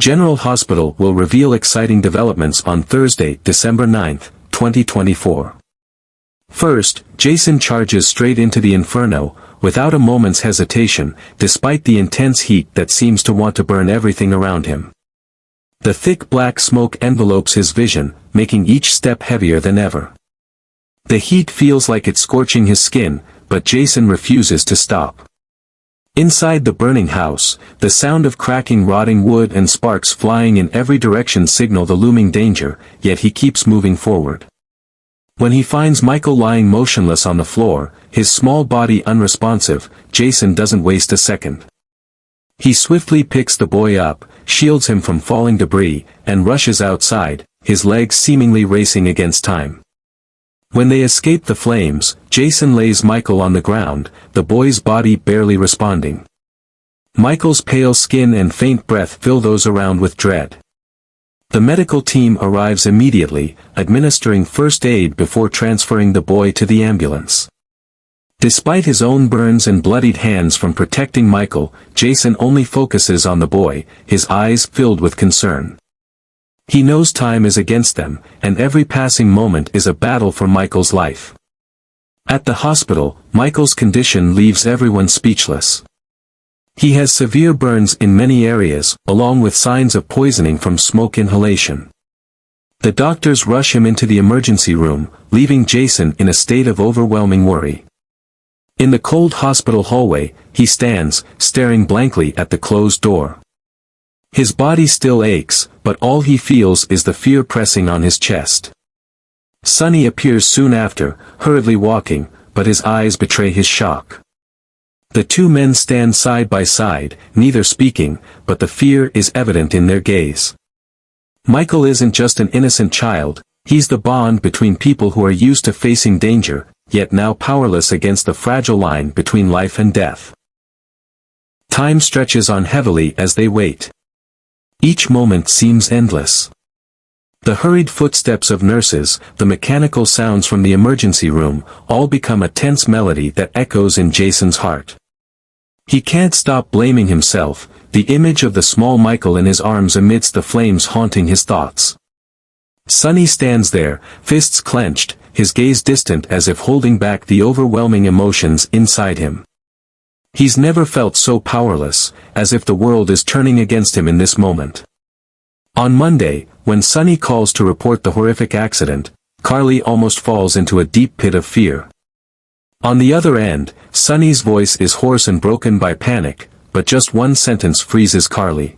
General Hospital will reveal exciting developments on Thursday, December 9, 2024. First, Jason charges straight into the inferno, without a moment's hesitation, despite the intense heat that seems to want to burn everything around him. The thick black smoke envelopes his vision, making each step heavier than ever. The heat feels like it's scorching his skin, but Jason refuses to stop. Inside the burning house, the sound of cracking rotting wood and sparks flying in every direction signal the looming danger, yet he keeps moving forward. When he finds Michael lying motionless on the floor, his small body unresponsive, Jason doesn't waste a second. He swiftly picks the boy up, shields him from falling debris, and rushes outside, his legs seemingly racing against time. When they escape the flames, Jason lays Michael on the ground, the boy's body barely responding. Michael's pale skin and faint breath fill those around with dread. The medical team arrives immediately, administering first aid before transferring the boy to the ambulance. Despite his own burns and bloodied hands from protecting Michael, Jason only focuses on the boy, his eyes filled with concern. He knows time is against them, and every passing moment is a battle for Michael's life. At the hospital, Michael's condition leaves everyone speechless. He has severe burns in many areas, along with signs of poisoning from smoke inhalation. The doctors rush him into the emergency room, leaving Jason in a state of overwhelming worry. In the cold hospital hallway, he stands, staring blankly at the closed door. His body still aches, but all he feels is the fear pressing on his chest. Sonny appears soon after, hurriedly walking, but his eyes betray his shock. The two men stand side by side, neither speaking, but the fear is evident in their gaze. Michael isn't just an innocent child, he's the bond between people who are used to facing danger, yet now powerless against the fragile line between life and death. Time stretches on heavily as they wait. Each moment seems endless. The hurried footsteps of nurses, the mechanical sounds from the emergency room, all become a tense melody that echoes in Jason's heart. He can't stop blaming himself, the image of the small Michael in his arms amidst the flames haunting his thoughts. Sonny stands there, fists clenched, his gaze distant as if holding back the overwhelming emotions inside him. He's never felt so powerless, as if the world is turning against him in this moment. On Monday, when Sonny calls to report the horrific accident, Carly almost falls into a deep pit of fear. On the other end, Sonny's voice is hoarse and broken by panic, but just one sentence freezes Carly.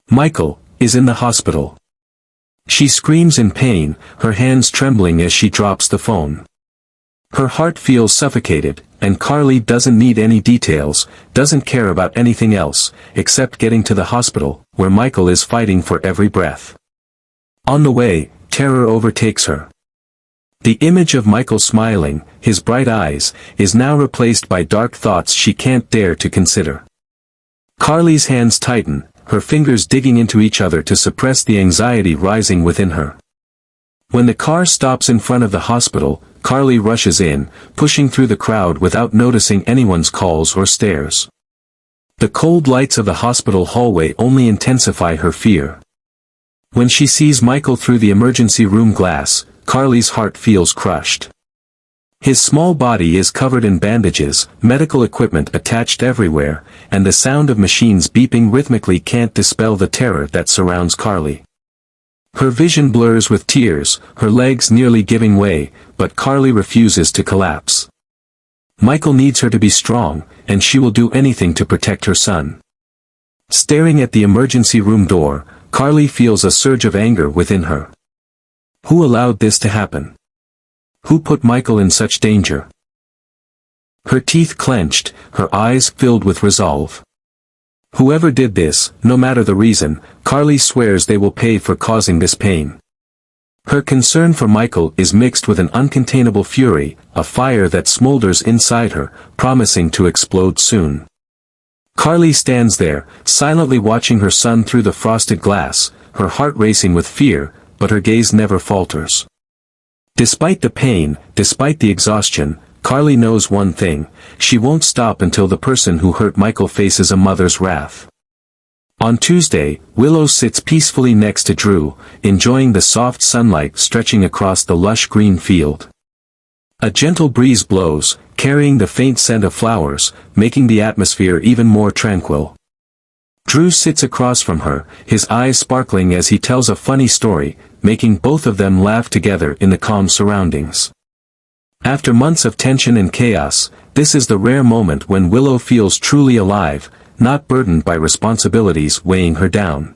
Michael is in the hospital. She screams in pain, her hands trembling as she drops the phone. Her heart feels suffocated, and Carly doesn't need any details, doesn't care about anything else, except getting to the hospital, where Michael is fighting for every breath. On the way, terror overtakes her. The image of Michael smiling, his bright eyes, is now replaced by dark thoughts she can't dare to consider. Carly's hands tighten, her fingers digging into each other to suppress the anxiety rising within her. When the car stops in front of the hospital, Carly rushes in, pushing through the crowd without noticing anyone's calls or stares. The cold lights of the hospital hallway only intensify her fear. When she sees Michael through the emergency room glass, Carly's heart feels crushed. His small body is covered in bandages, medical equipment attached everywhere, and the sound of machines beeping rhythmically can't dispel the terror that surrounds Carly. Her vision blurs with tears, her legs nearly giving way, but Carly refuses to collapse. Michael needs her to be strong, and she will do anything to protect her son. Staring at the emergency room door, Carly feels a surge of anger within her. Who allowed this to happen? Who put Michael in such danger? Her teeth clenched, her eyes filled with resolve. Whoever did this, no matter the reason, Carly swears they will pay for causing this pain. Her concern for Michael is mixed with an uncontainable fury, a fire that smolders inside her, promising to explode soon. Carly stands there, silently watching her son through the frosted glass, her heart racing with fear, but her gaze never falters. Despite the pain, despite the exhaustion, Carly knows one thing: she won't stop until the person who hurt Michael faces a mother's wrath. On Tuesday, Willow sits peacefully next to Drew, enjoying the soft sunlight stretching across the lush green field. A gentle breeze blows, carrying the faint scent of flowers, making the atmosphere even more tranquil. Drew sits across from her, his eyes sparkling as he tells a funny story, making both of them laugh together in the calm surroundings. After months of tension and chaos, this is the rare moment when Willow feels truly alive, not burdened by responsibilities weighing her down.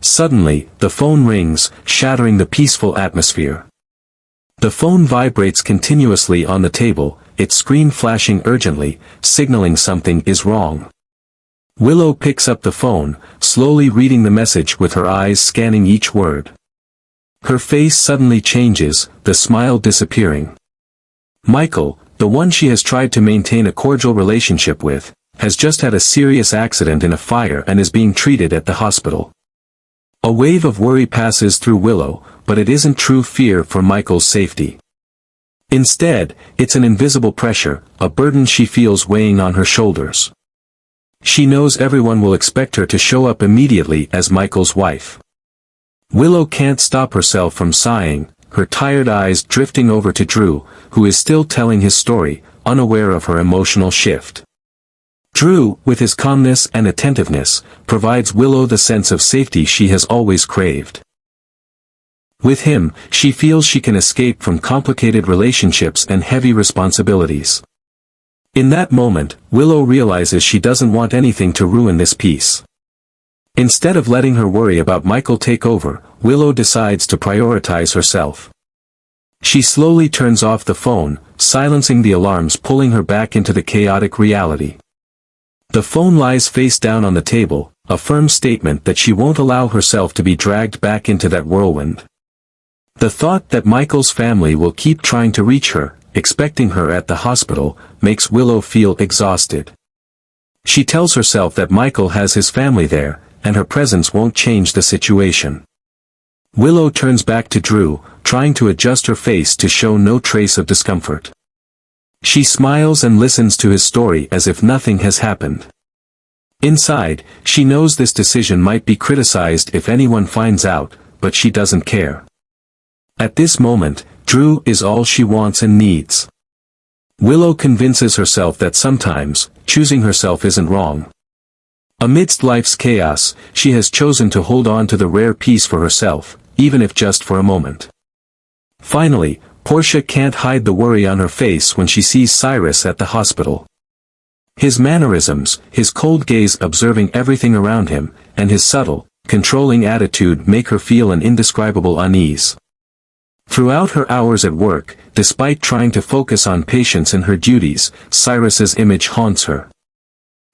Suddenly, the phone rings, shattering the peaceful atmosphere. The phone vibrates continuously on the table, its screen flashing urgently, signaling something is wrong. Willow picks up the phone, slowly reading the message with her eyes scanning each word. Her face suddenly changes, the smile disappearing. Michael, the one she has tried to maintain a cordial relationship with, has just had a serious accident in a fire and is being treated at the hospital. A wave of worry passes through Willow, but it isn't true fear for Michael's safety. Instead, it's an invisible pressure, a burden she feels weighing on her shoulders. She knows everyone will expect her to show up immediately as Michael's wife. Willow can't stop herself from sighing, her tired eyes drifting over to Drew, who is still telling his story, unaware of her emotional shift. Drew, with his calmness and attentiveness, provides Willow the sense of safety she has always craved. With him, she feels she can escape from complicated relationships and heavy responsibilities. In that moment, Willow realizes she doesn't want anything to ruin this peace. Instead of letting her worry about Michael take over, Willow decides to prioritize herself. She slowly turns off the phone, silencing the alarms, pulling her back into the chaotic reality. The phone lies face down on the table, a firm statement that she won't allow herself to be dragged back into that whirlwind. The thought that Michael's family will keep trying to reach her, expecting her at the hospital, makes Willow feel exhausted. She tells herself that Michael has his family there, and her presence won't change the situation. Willow turns back to Drew, trying to adjust her face to show no trace of discomfort. She smiles and listens to his story as if nothing has happened. Inside, she knows this decision might be criticized if anyone finds out, but she doesn't care. At this moment, Drew is all she wants and needs. Willow convinces herself that sometimes, choosing herself isn't wrong. Amidst life's chaos, she has chosen to hold on to the rare peace for herself, even if just for a moment. Finally, Portia can't hide the worry on her face when she sees Cyrus at the hospital. His mannerisms, his cold gaze observing everything around him, and his subtle, controlling attitude make her feel an indescribable unease. Throughout her hours at work, despite trying to focus on patients and her duties, Cyrus's image haunts her.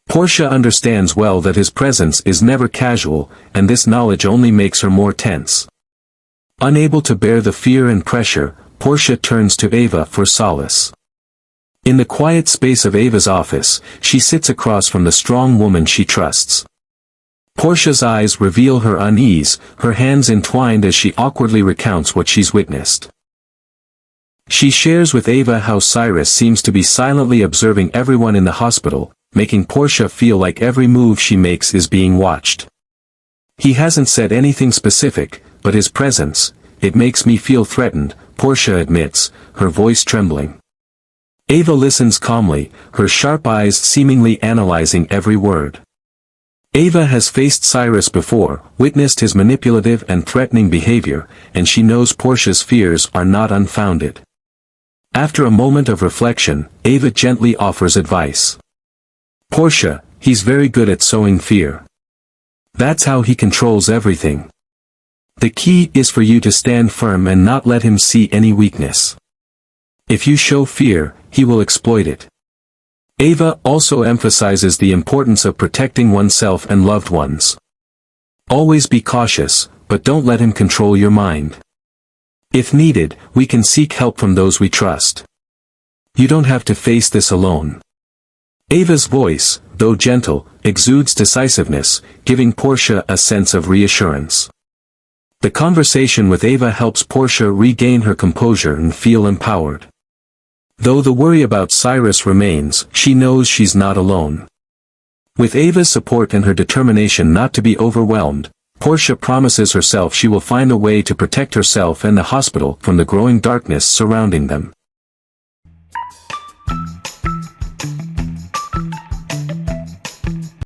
Portia understands well that his presence is never casual, and this knowledge only makes her more tense. Unable to bear the fear and pressure, Portia turns to Ava for solace. In the quiet space of Ava's office, she sits across from the strong woman she trusts. Portia's eyes reveal her unease, her hands entwined as she awkwardly recounts what she's witnessed. She shares with Ava how Cyrus seems to be silently observing everyone in the hospital, making Portia feel like every move she makes is being watched. He hasn't said anything specific, but his presence, it makes me feel threatened, Portia admits, her voice trembling. Ava listens calmly, her sharp eyes seemingly analyzing every word. Ava has faced Cyrus before, witnessed his manipulative and threatening behavior, and she knows Portia's fears are not unfounded. After a moment of reflection, Ava gently offers advice. Portia, he's very good at sowing fear. That's how he controls everything. The key is for you to stand firm and not let him see any weakness. If you show fear, he will exploit it. Ava also emphasizes the importance of protecting oneself and loved ones. Always be cautious, but don't let him control your mind. If needed, we can seek help from those we trust. You don't have to face this alone. Ava's voice, though gentle, exudes decisiveness, giving Portia a sense of reassurance. The conversation with Ava helps Portia regain her composure and feel empowered. Though the worry about Cyrus remains, she knows she's not alone. With Ava's support and her determination not to be overwhelmed, Portia promises herself she will find a way to protect herself and the hospital from the growing darkness surrounding them.